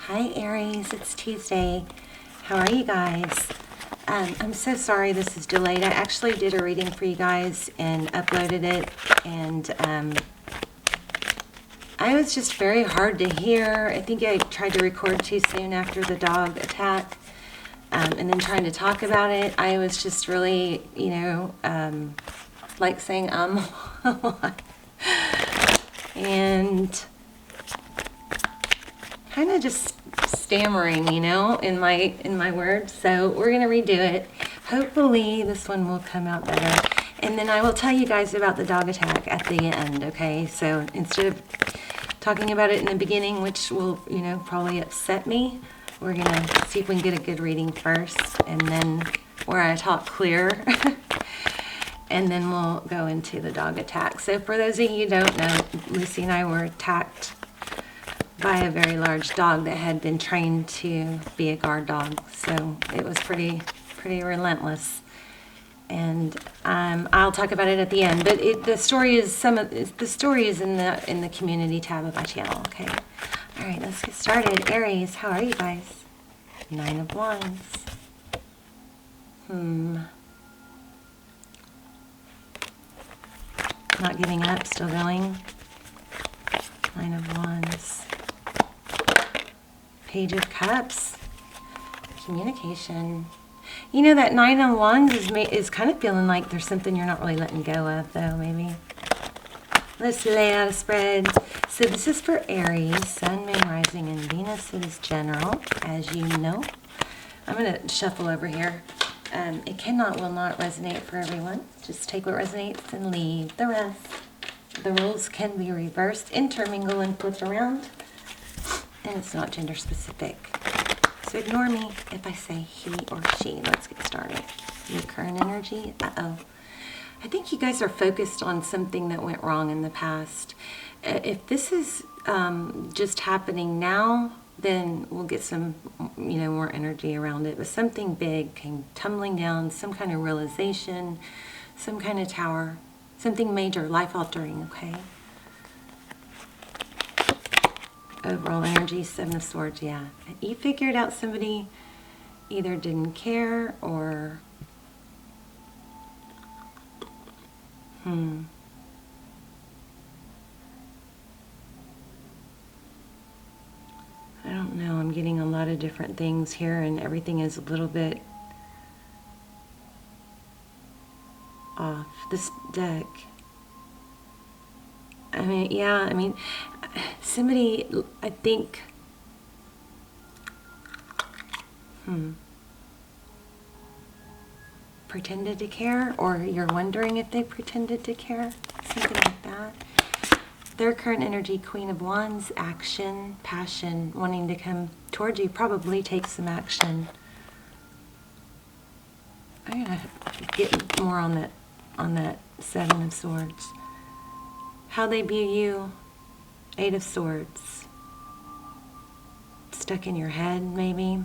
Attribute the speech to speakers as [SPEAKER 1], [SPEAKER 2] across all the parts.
[SPEAKER 1] Hi Aries, it's Tuesday. How are you guys? I'm so sorry this is delayed. I actually did a reading for you guys and uploaded it, and I was just very hard to hear. I think I tried to record too soon after the dog attack, and then trying to talk about it. I was just really, like saying a lot. And kind of just stammering, in my words. So we're gonna redo it. Hopefully this one will come out better. And then I will tell you guys about the dog attack at the end, okay? So instead of talking about it in the beginning, which will, probably upset me, we're gonna see if we can get a good reading first, and then where I talk clear. And then we'll go into the dog attack. So for those of you who don't know, Lucy and I were attacked by a very large dog that had been trained to be a guard dog. So it was pretty relentless. And I'll talk about it at the end. But the story is in the community tab of my channel. Okay. All right, let's get started. Aries, how are you guys? 9 of Wands. Not giving up, still going. 9 of Wands. Page of Cups. Communication. That 9 of Wands is kind of feeling like there's something you're not really letting go of, though, maybe. Let's lay out a spread. So this is for Aries, Sun, Moon, Rising, and Venus. It is general, as you know. I'm going to shuffle over here. It will not resonate for everyone. Just take what resonates and leave the rest. The rules can be reversed, intermingle, and flip around. And it's not gender specific. So ignore me if I say he or she. Let's get started. Your current energy. Uh-oh. I think you guys are focused on something that went wrong in the past. If this is just happening now, then we'll get some, more energy around it. But something big came tumbling down, some kind of realization, some kind of tower, something major, life-altering, okay? Overall energy, 7 of Swords, yeah. You figured out somebody either didn't care or... I don't know, I'm getting a lot of different things here, and everything is a little bit off. This deck, somebody, I think, pretended to care, or you're wondering if they pretended to care, something like that. Their current energy, Queen of Wands, action, passion, wanting to come towards you, probably take some action. I'm gonna get more on that 7 of Swords. How they view you, 8 of Swords. Stuck in your head, maybe.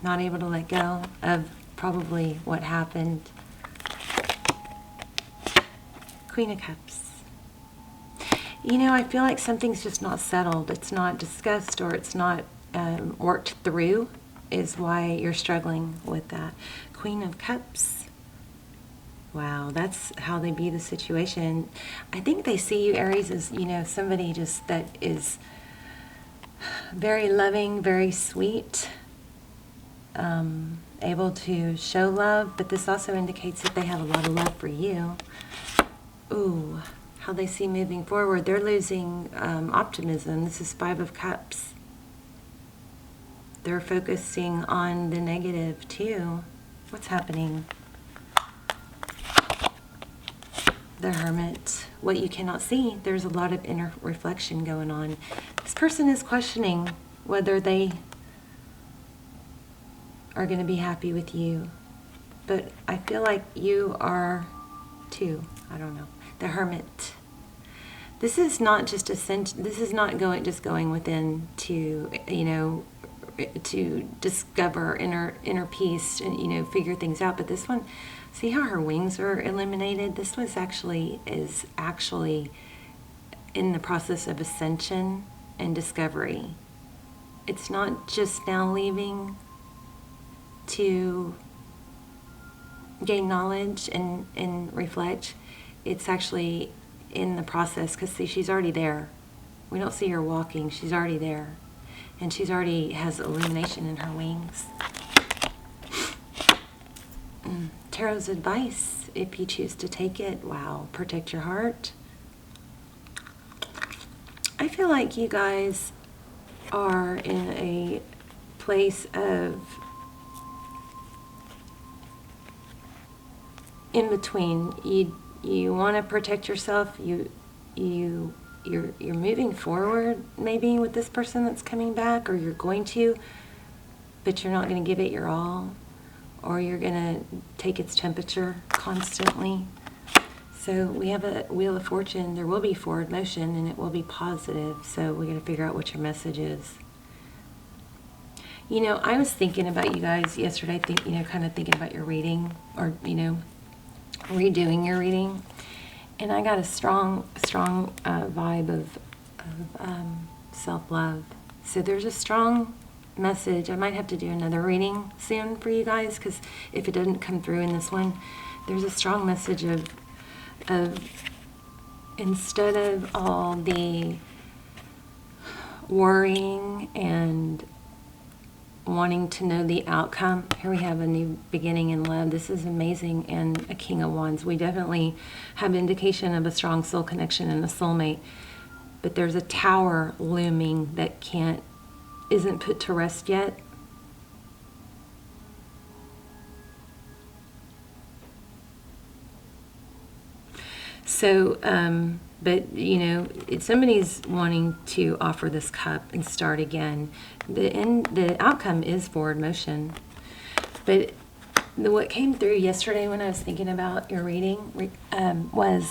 [SPEAKER 1] Not able to let go of probably what happened. Queen of Cups. I feel like something's just not settled. It's not discussed, or it's not worked through, is why you're struggling with that. Queen of Cups. Wow, that's how they view the situation. I think they see you, Aries, as, somebody just that is very loving, very sweet, able to show love, but this also indicates that they have a lot of love for you. Ooh, how they see moving forward. They're losing optimism. This is 5 of Cups. They're focusing on the negative too. What's happening? The Hermit. What you cannot see. There's a lot of inner reflection going on. This person is questioning whether they are going to be happy with you. But I feel like you are too. I don't know. The Hermit. This is not just this is not going within to, to discover inner peace and, figure things out. But this one, see how her wings are eliminated? This is actually in the process of ascension and discovery. it's not just now leaving to gain knowledge and reflect. It's actually in the process, because see, she's already there. We don't see her walking. She's already there. And she's already has illumination in her wings. Tarot's advice, if you choose to take it, wow, protect your heart. I feel like you guys are in a place of in between. You want to protect yourself. You're moving forward maybe with this person that's coming back, or you're going to, but you're not going to give it your all, or you're going to take its temperature constantly. So we have a Wheel of Fortune. There will be forward motion, and it will be positive. So we got to figure out what your message is. You know, I was thinking about you guys yesterday, kind of thinking about your reading, or, redoing your reading. And I got a strong vibe of self-love. So there's a strong message. I might have to do another reading soon for you guys, because if it doesn't come through in this one, there's a strong message of instead of all the worrying and wanting to know the outcome, here we have a new beginning in love. This is amazing, and a King of Wands. We definitely have indication of a strong soul connection and a soulmate, but there's a tower looming that isn't put to rest yet. So, but somebody's wanting to offer this cup and start again. The outcome is forward motion. But what came through yesterday when I was thinking about your reading was,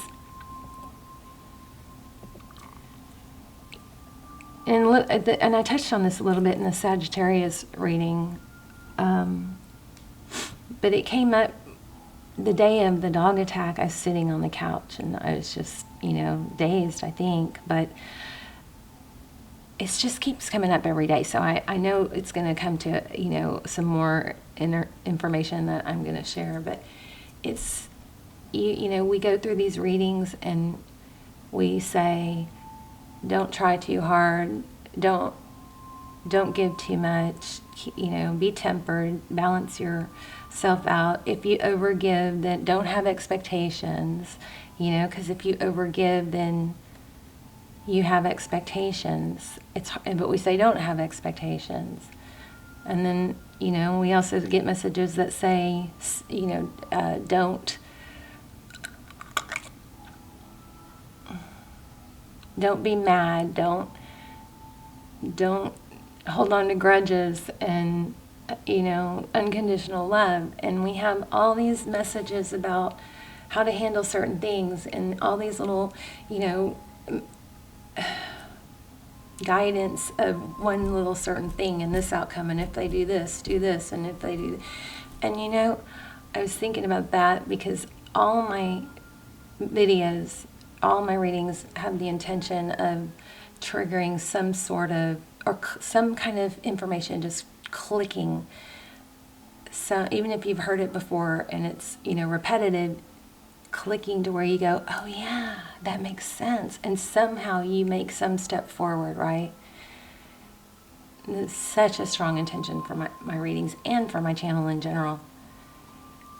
[SPEAKER 1] and I touched on this a little bit in the Sagittarius reading, but it came up the day of the dog attack. I was sitting on the couch and I was just, dazed, I think, but it just keeps coming up every day. So I know it's going to come to, some more information that I'm going to share, but it's, we go through these readings and we say, don't try too hard, don't give too much, be tempered, balance yourself out. If you overgive, then don't have expectations, because if you overgive, then you have expectations. But we say don't have expectations. And then, we also get messages that say, don't be mad, don't hold on to grudges, and unconditional love. And we have all these messages about how to handle certain things, and all these little guidance of one little certain thing and this outcome, and if they do this, and if they do, and I was thinking about that because all my videos, all my readings have the intention of triggering some sort of, or some kind of information just clicking. So even if you've heard it before and it's, repetitive, clicking to where you go, oh yeah, that makes sense. And somehow you make some step forward, right? And it's such a strong intention for my readings and for my channel in general.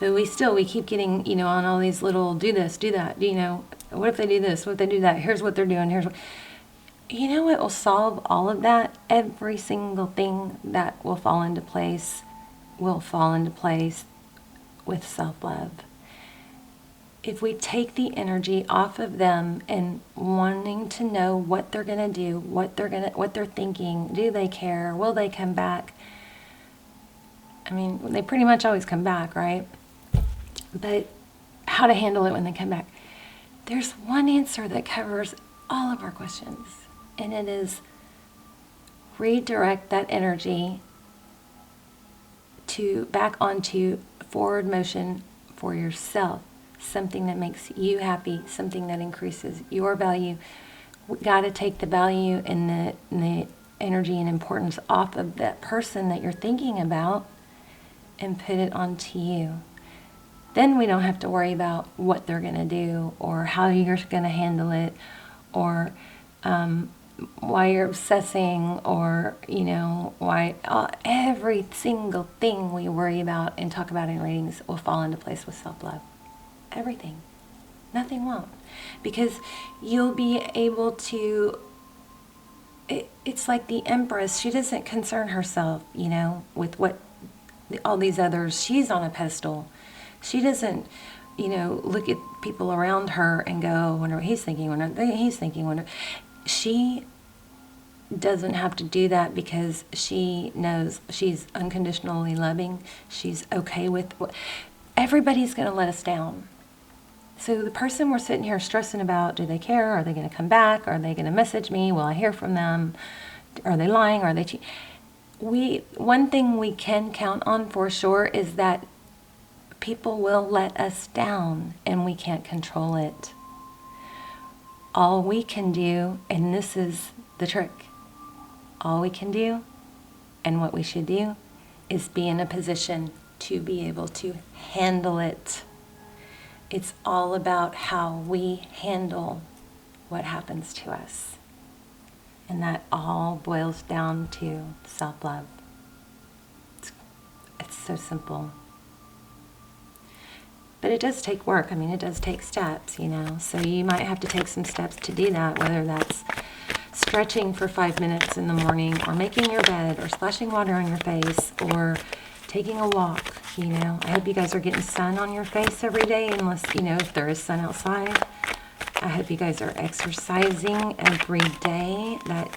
[SPEAKER 1] But we keep getting, on all these little, do this, do that, what if they do this, what if they do that, here's what they're doing, here's what, what will solve all of that? Every single thing that will fall into place with self-love. If we take the energy off of them and wanting to know what they're going to do, what they're thinking, do they care, will they come back? I mean, they pretty much always come back, right? But how to handle it when they come back. There's one answer that covers all of our questions, and it is redirect that energy back onto forward motion for yourself. Something that makes you happy, something that increases your value. We got to take the value and the energy and importance off of that person that you're thinking about and put it onto you. Then we don't have to worry about what they're going to do or how you're going to handle it or why you're obsessing or, why every single thing we worry about and talk about in readings will fall into place with self-love. Everything. Nothing won't. Because you'll be able to, it's like the Empress. She doesn't concern herself, with what all these others, she's on a pedestal. She doesn't, look at people around her and go, wonder what he's thinking, She doesn't have to do that because she knows she's unconditionally loving. She's okay with everybody's going to let us down. So the person we're sitting here stressing about, do they care? Are they going to come back? Are they going to message me? Will I hear from them? Are they lying? Are they cheating? One thing we can count on for sure is that people will let us down and we can't control it. All we can do, and this is the trick, all we can do and what we should do is be in a position to be able to handle it. It's all about how we handle what happens to us. And that all boils down to self-love. It's so simple. But it does take work. It does take steps, So you might have to take some steps to do that, whether that's stretching for 5 minutes in the morning or making your bed or splashing water on your face or taking a walk, I hope you guys are getting sun on your face every day, unless, if there is sun outside. I hope you guys are exercising every day. That,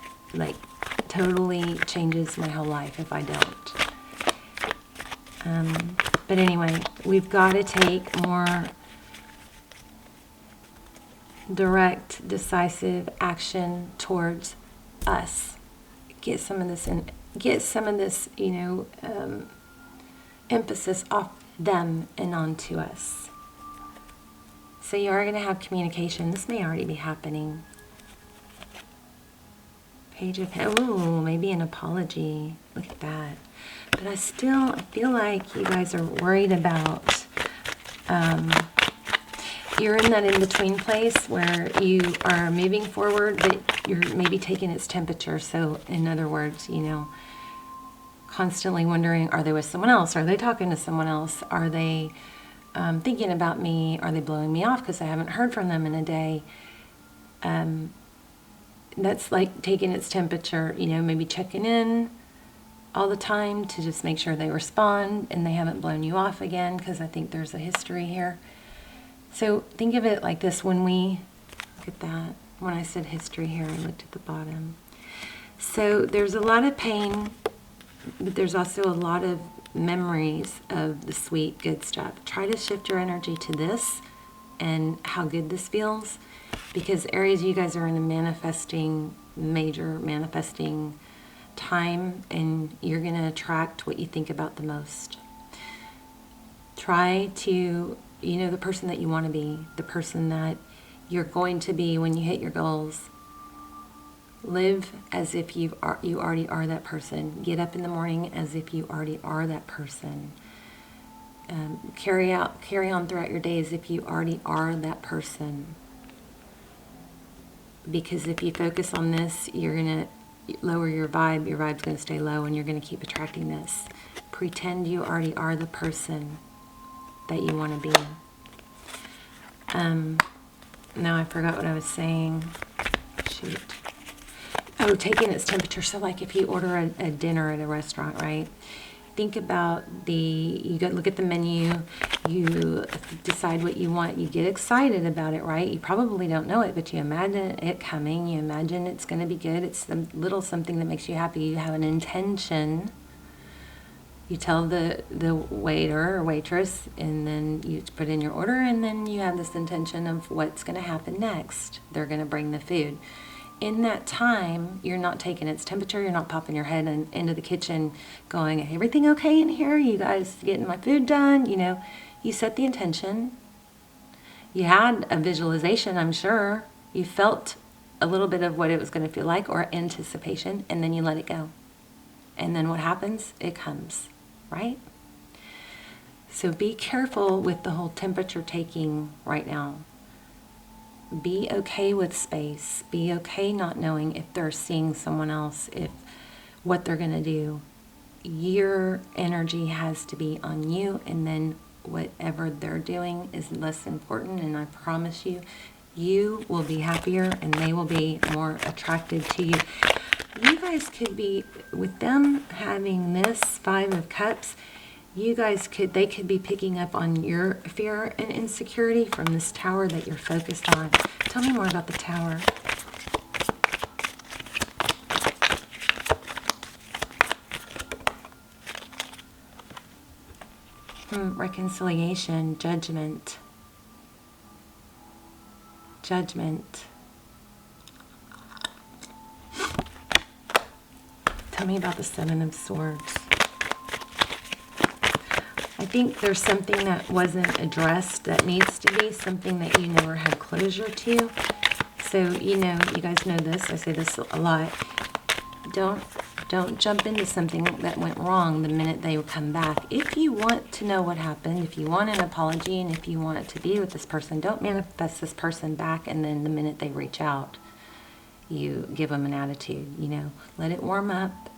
[SPEAKER 1] totally changes my whole life if I don't. But anyway, we've got to take more direct, decisive action towards us. Get some of this emphasis off them and onto us. So you are going to have communication. This may already be happening. Page of maybe an apology. Look at that. But I feel like you guys are worried about, you're in that in-between place where you are moving forward, but you're maybe taking its temperature. So in other words, constantly wondering, are they with someone else? Are they talking to someone else? Are they thinking about me? Are they blowing me off because I haven't heard from them in a day? That's like taking its temperature, maybe checking in all the time to just make sure they respond and they haven't blown you off again, because I think there's a history here. So think of it like this. Look at that. When I said history here, I looked at the bottom. So there's a lot of pain, but there's also a lot of memories of the sweet, good stuff. Try to shift your energy to this and how good this feels, because Aries, you guys are in a major manifesting time, and you're going to attract what you think about the most. Try to, the person that you want to be, the person that you're going to be when you hit your goals. Live as if you already are that person. Get up in the morning as if you already are that person. Carry on throughout your day as if you already are that person. Because if you focus on this, you're going to lower your vibe. Your vibe's going to stay low, and you're going to keep attracting this. Pretend you already are the person that you want to be. Now I forgot what I was saying. Shoot. Oh, taking its temperature. So like if you order a dinner at a restaurant, right? Think about you look at the menu, you decide what you want, you get excited about it, right? You probably don't know it, but you imagine it coming, you imagine it's going to be good. It's some little something that makes you happy. You have an intention. You tell the waiter or waitress, and then you put in your order, and then you have this intention of what's going to happen next. They're going to bring the food. In that time, you're not taking its temperature. You're not popping your head into the kitchen going, everything okay in here? You guys getting my food done? You set the intention. You had a visualization, I'm sure. You felt a little bit of what it was going to feel like, or anticipation, and then you let it go. And then what happens? It comes, right? So be careful with the whole temperature taking right now. Be okay with space. Be okay not knowing if they're seeing someone else, if what they're going to do. Your energy has to be on you, and then whatever they're doing is less important, and I promise you, you will be happier and they will be more attracted to you. You guys could be, with them having this 5 of Cups, they could be picking up on your fear and insecurity from this Tower that you're focused on. Tell me more about the Tower. Reconciliation, judgment. Judgment. Tell me about the 7 of Swords. I think there's something that wasn't addressed that needs to be, something that you never had closure to. So, you know, you guys know this. I say this a lot. Don't jump into something that went wrong the minute they come back. If you want to know what happened, if you want an apology, and if you want to be with this person, don't manifest this person back, and then the minute they reach out, you give them an attitude, you know. Let it warm up.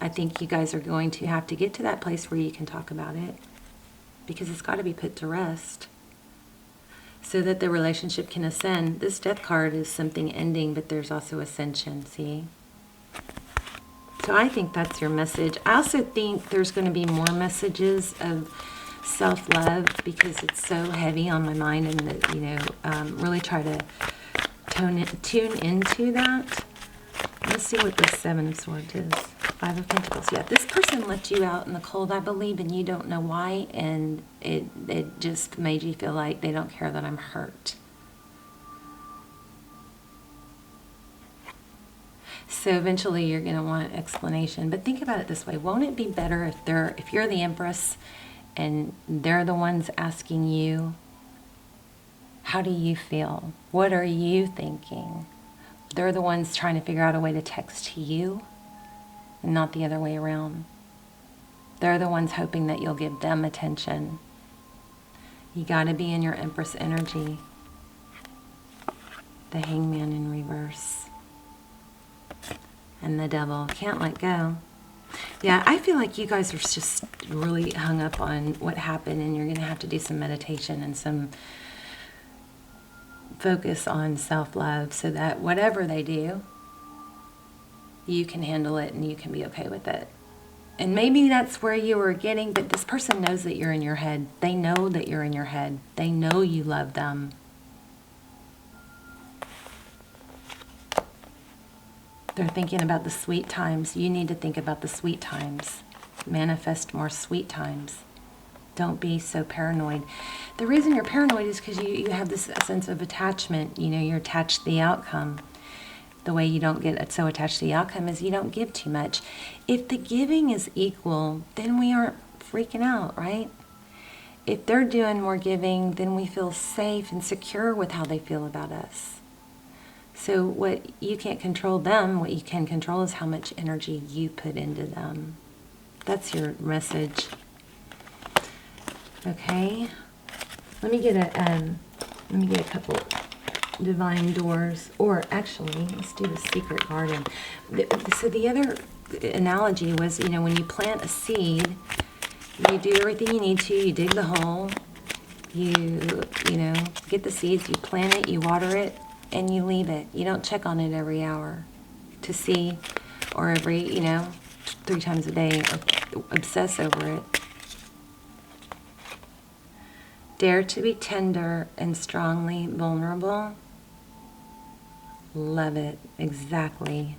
[SPEAKER 1] I think you guys are going to have to get to that place where you can talk about it, because it's got to be put to rest so that the relationship can ascend. This Death card is something ending, but there's also ascension, see? So I think that's your message. I also think there's going to be more messages of self-love, because it's so heavy on my mind, and that, you know, really try to tune into that. Let's see what this 7 of Swords is. 5 of Pentacles. Yeah, this person left you out in the cold, I believe, and you don't know why, and it just made you feel like they don't care that I'm hurt. So eventually you're going to want explanation. But think about it this way. Won't it be better if you're the Empress and they're the ones asking you, how do you feel? What are you thinking? They're the ones trying to figure out a way to text to you, and not the other way around. They're the ones hoping that you'll give them attention. You got to be in your Empress energy. The Hangman in reverse. And the Devil. Can't let go. Yeah, I feel like you guys are just really hung up on what happened, and you're going to have to do some meditation and some focus on self-love, so that whatever they do, you can handle it and you can be okay with it. And maybe that's where you were getting, but this person knows that you're in your head. They know that you're in your head. They know you love them. They're thinking about the sweet times. You need to think about the sweet times. Manifest more sweet times. Don't be so paranoid. The reason you're paranoid is because you have this sense of attachment. You know, you're attached to the outcome. The way you don't get so attached to the outcome is you don't give too much. If the giving is equal, then we aren't freaking out, right? If they're doing more giving, then we feel safe and secure with how they feel about us. So what you can't control them, what you can control is how much energy you put into them. That's your message. Okay. Let me get a couple divine doors, or actually, let's do the secret garden. So the other analogy was, you know, when you plant a seed, you do everything you need to. You dig the hole, you know, get the seeds, you plant it, you water it, and you leave it. You don't check on it every hour to see, or every, you know, 3 times a day, obsess over it. Dare to be tender and strongly vulnerable. Love it. Exactly.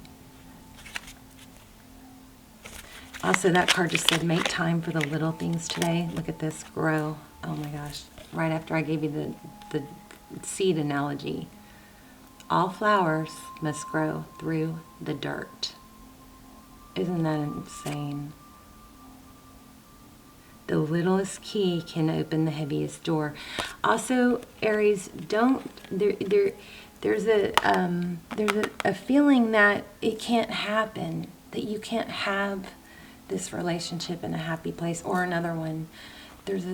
[SPEAKER 1] Also, that card just said, make time for the little things today. Look at this. Grow. Oh my gosh. Right after I gave you the seed analogy. All flowers must grow through the dirt. Isn't that insane? The littlest key can open the heaviest door. Also, Aries, there's a feeling that it can't happen, that you can't have this relationship in a happy place or another one. There's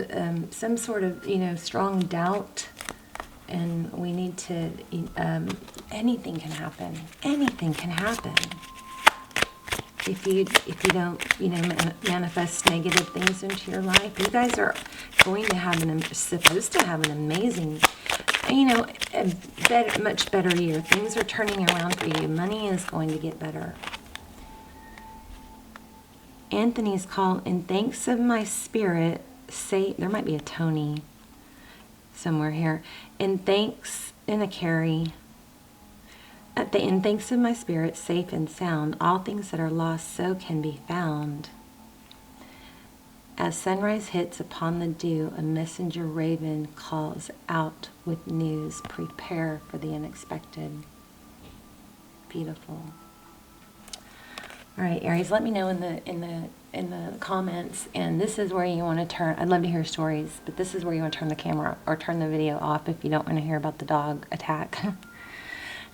[SPEAKER 1] some sort of, strong doubt, and we need to, anything can happen. Anything can happen. If you don't, manifest negative things into your life. You guys are supposed to have an amazing, a much better year. Things are turning around for you. Money is going to get better. Anthony's call, in thanks of my spirit, there might be a Tony somewhere here. In thanks, and a Carrie. In thanks of my spirit, safe and sound, all things that are lost so can be found. As sunrise hits upon the dew, a messenger raven calls out with news. Prepare for the unexpected. Beautiful. All right, Aries, let me know in the comments. And this is where you want to turn. I'd love to hear stories, but this is where you want to turn the camera or turn the video off if you don't want to hear about the dog attack.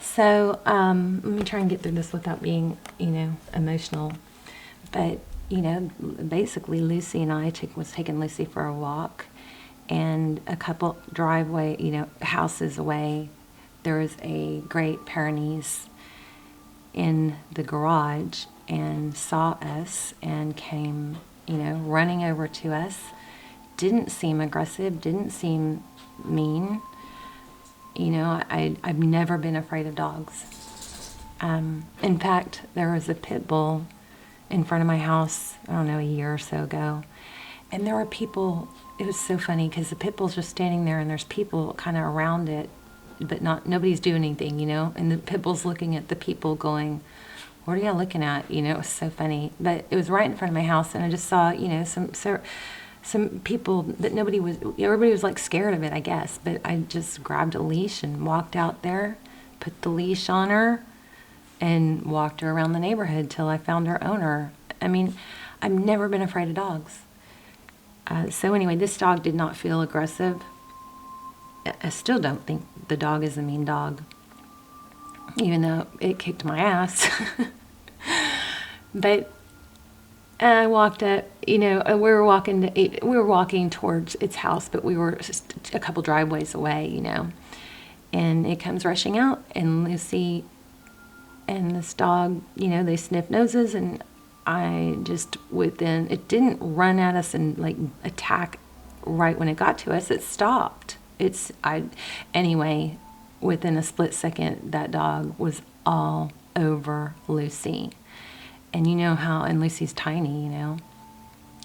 [SPEAKER 1] So let me try and get through this without being, emotional. But, basically Lucy and I was taking Lucy for a walk, and a couple houses away, there was a great Pyrenees in the garage and saw us and came, running over to us. Didn't seem aggressive, didn't seem mean. I've never been afraid of dogs. In fact, there was a pit bull in front of my house, I don't know, a year or so ago. And there were people, it was so funny because the pit bull's just standing there and there's people kind of around it, but nobody's doing anything, and the pit bull's looking at the people going, what are y'all looking at? It was so funny. But it was right in front of my house, and I just saw, some people that everybody was like scared of it, I guess. But I just grabbed a leash and walked out there, put the leash on her, and walked her around the neighborhood till I found her owner. I mean, I've never been afraid of dogs. So anyway, this dog did not feel aggressive. I still don't think the dog is a mean dog, even though it kicked my ass. But I walked up, we were walking towards its house, but we were just a couple driveways away, and it comes rushing out, and Lucy and this dog, they sniff noses, and it didn't run at us and like attack right when it got to us. It stopped. Anyway, within a split second, that dog was all over Lucy. And and Lucy's tiny,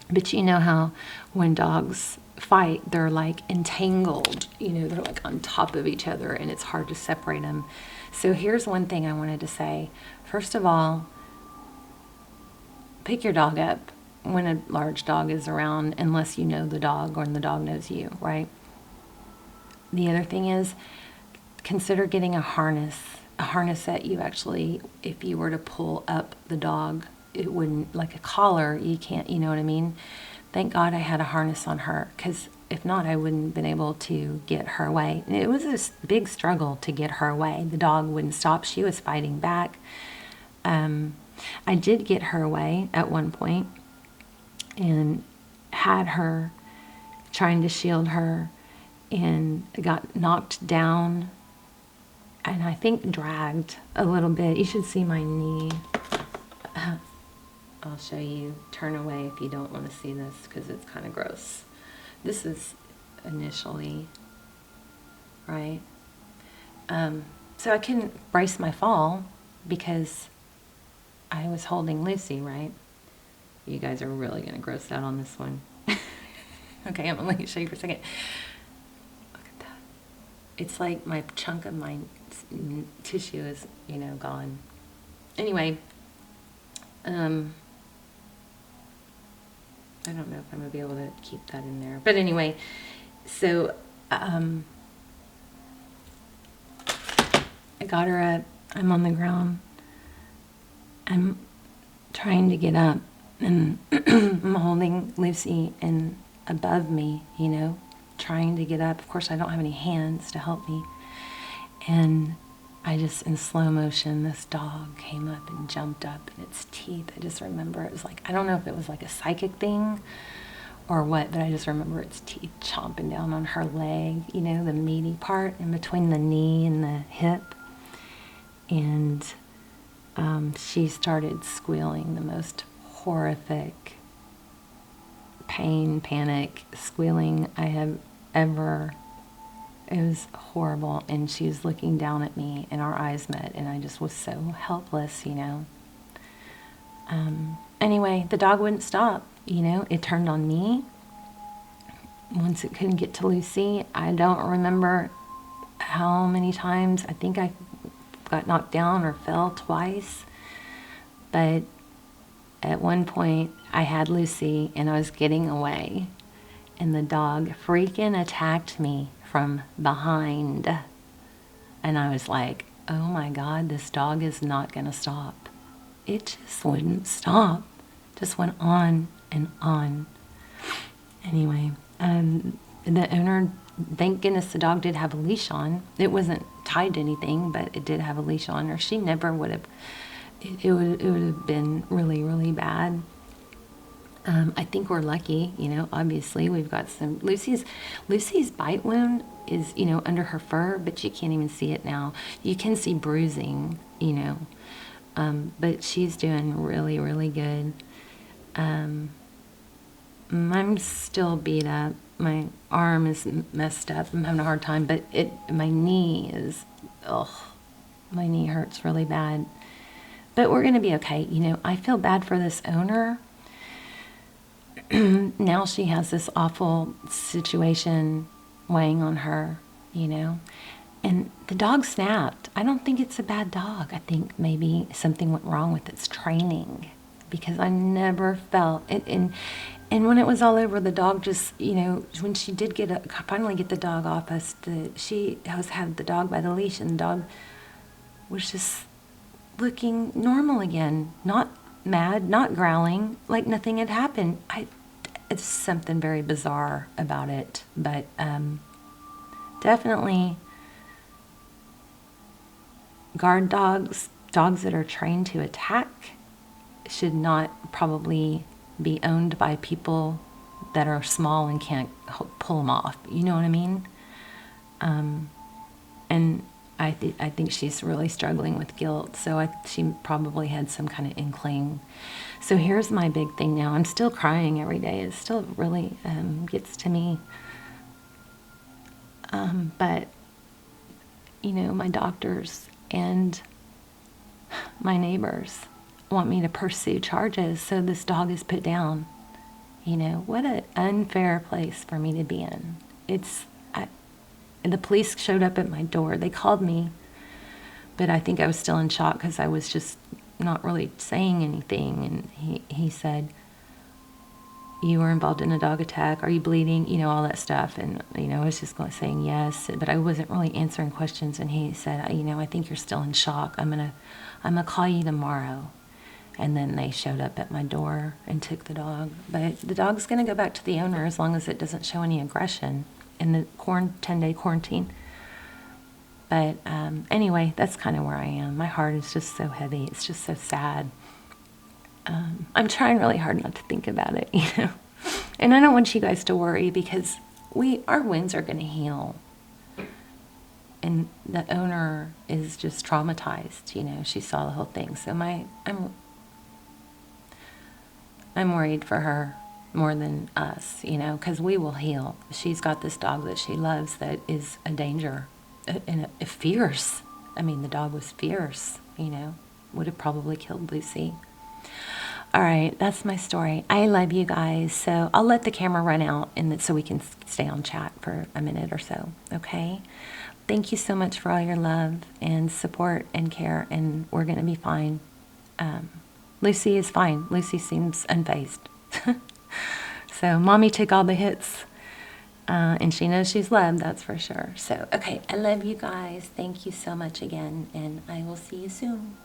[SPEAKER 1] but how when dogs fight, they're like entangled, they're like on top of each other, and it's hard to separate them. So here's one thing I wanted to say. First of all, pick your dog up when a large dog is around, unless you know the dog or the dog knows you, right? The other thing is, consider getting a harness that you actually, if you were to pull up the dog, it wouldn't, like a collar, you can't, you know what I mean? Thank God I had a harness on her, because if not, I wouldn't have been able to get her away. And it was a big struggle to get her away. The dog wouldn't stop. She was fighting back. I did get her away at one point and had her trying to shield her, and got knocked down, and I think dragged a little bit. You should see my knee. I'll show you. Turn away if you don't want to see this, because it's kind of gross. This is initially, right? So I couldn't brace my fall because I was holding Lucy, right? You guys are really going to gross out on this one. Okay, I'm going to let you show you for a second. Look at that. It's like my chunk of my tissue is, gone. Anyway, I don't know if I'm going to be able to keep that in there. But anyway, so I got her up. I'm on the ground. I'm trying to get up, and I'm holding Lucy and above me, trying to get up. Of course, I don't have any hands to help me. And I just, in slow motion, this dog came up and jumped up, and its teeth, I just remember it was like, I don't know if it was like a psychic thing or what, but I just remember its teeth chomping down on her leg, you know, the meaty part in between the knee and the hip. And she started squealing the most horrific pain, panic, squealing I have ever. It was horrible, and she was looking down at me, and our eyes met, and I just was so helpless, you know. Anyway, the dog wouldn't stop, you know. It turned on me. Once it couldn't get to Lucy, I don't remember how many times. I think I got knocked down or fell twice. But at one point, I had Lucy, and I was getting away, and the dog freaking attacked me from behind. And I was like, oh my God, this dog is not going to stop. It just wouldn't stop. Just went on and on. Anyway, the owner, thank goodness the dog did have a leash on. It wasn't tied to anything, but it did have a leash on, or she never would have. It would have been really, really bad. I think we're lucky, you know, obviously we've got some, Lucy's bite wound is, you know, under her fur, but you can't even see it now. You can see bruising, you know, but she's doing really, really good. I'm still beat up. My arm is messed up. I'm having a hard time, but my knee is, my knee hurts really bad. But we're going to be okay. You know, I feel bad for this owner. Now she has this awful situation weighing on her, you know. And the dog snapped. I don't think it's a bad dog. I think maybe something went wrong with its training, because I never felt it. And when it was all over, the dog just, you know, when she did finally get the dog off us, she had the dog by the leash, and the dog was just looking normal again, not mad, not growling, like nothing had happened. It's something very bizarre about it, but definitely guard dogs that are trained to attack, should not probably be owned by people that are small and can't pull them off. You know what I mean? And I think she's really struggling with guilt, so she probably had some kind of inkling. So here's my big thing now. I'm still crying every day. It still really gets to me. But, you know, my doctors and my neighbors want me to pursue charges, so this dog is put down. You know, what an unfair place for me to be in. The police showed up at my door. They called me, but I think I was still in shock because I was just not really saying anything. And he said, you were involved in a dog attack. Are you bleeding? You know, all that stuff. And, you know, I was just saying yes, but I wasn't really answering questions. And he said, you know, I think you're still in shock. I'm gonna call you tomorrow. And then they showed up at my door and took the dog. But the dog's going to go back to the owner as long as it doesn't show any aggression in the 10-day quarantine. But anyway, that's kind of where I am. My heart is just so heavy. It's just so sad. I'm trying really hard not to think about it, you know. And I don't want you guys to worry, because our wounds are going to heal. And the owner is just traumatized, you know. She saw the whole thing. So I'm worried for her more than us, you know, because we will heal. She's got this dog that she loves that is a danger, and fierce. I mean, the dog was fierce, you know, would have probably killed Lucy. All right, that's my story. I love you guys, so I'll let the camera run out so we can stay on chat for a minute or so, okay? Thank you so much for all your love and support and care, and we're going to be fine. Lucy is fine. Lucy seems unfazed. So Mommy took all the hits, and she knows she's loved, that's for sure. So, okay, I love you guys. Thank you so much again, and I will see you soon.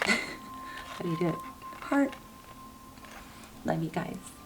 [SPEAKER 1] How do you do it? Heart. Love you guys.